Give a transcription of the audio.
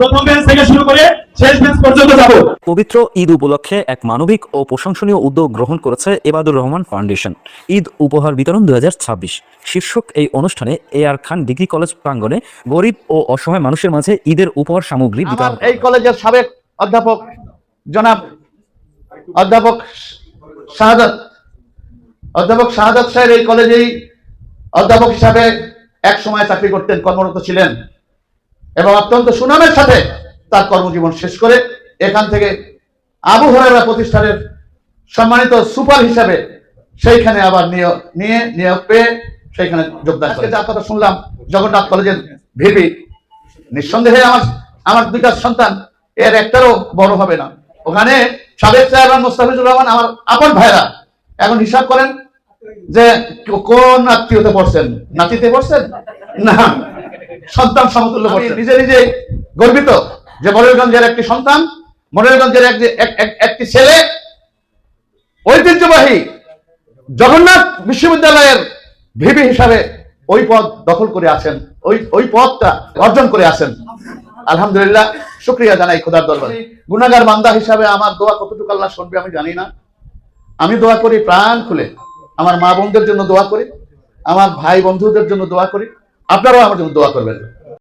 প্রথম বেঞ্চ থেকে শুরু করে শেষ বেঞ্চ পর্যন্ত যাব। পবিত্র ঈদ উপলক্ষে এক মানবিক ও প্রশংসনীয় উদ্যোগ গ্রহণ করেছে এবাদুর রহমান ফাউন্ডেশন। ঈদ উপহার বিতরণ 2026 শীর্ষক এই অনুষ্ঠানে এ.আর খান ডিগ্রি কলেজ প্রাঙ্গণে গরিব ও অসহায় মানুষের মাঝে ঈদের উপহার সামগ্রী বিতরণ। এই কলেজের সাবেক অধ্যাপক জনাব অধ্যাপক শাহাদাত সাহেব এই কলেজেই অধ্যাপক হিসাবে এক সময় চাকরি করতেন, কর্মরত ছিলেন এবং অত্যন্ত সুনামের সাথে তার কর্মজীবন শেষ করে এখান থেকে আবু হুরায়রা প্রতিষ্ঠানের সম্মানিত সুপার হিসাবে সেইখানে আবার নিয়োগ পেয়ে সেইখানে যোগদান করে। যার কথা শুনলাম জগন্নাথ কলেজের ভিপি, নিঃসন্দেহে আমার দুইটা সন্তান এর একটারও বড় হবে না। ওখানে সাবেক চেয়ারম্যান মোস্তাফিজুর রহমান আমার আপন ভাইরা, এখন হিসাব করেন যে কোন আত্মীয়তে পড়ছেন, নাতিতে পড়ছেন না সন্তান সমতুল্য পড়ছেন। নিজে নিজে গর্বিত যে মডেলগঞ্জের একটি সন্তান, মডেলগঞ্জের একটি ছেলে ঐতিহ্যবাহী জগন্নাথ বিশ্ববিদ্যালয়ের ভিপি হিসাবে ওই পদ দখল করে আছেন, ওই পদটা অর্জন করে আছেন। আলহামদুলিল্লাহ, শুকরিয়া জানাই খোদার দরবারে। গুনাহগার বান্দা হিসাবে আমার দোয়া কতটুকু আল্লাহ শুনবে আমি জানি না। আমি দোয়া করি প্রাণ খুলে, আমার মা বোনদের জন্য দোয়া করি, আমার ভাই বন্ধুদের জন্য দোয়া করি, আপনারাও আমার জন্য দোয়া করবেন।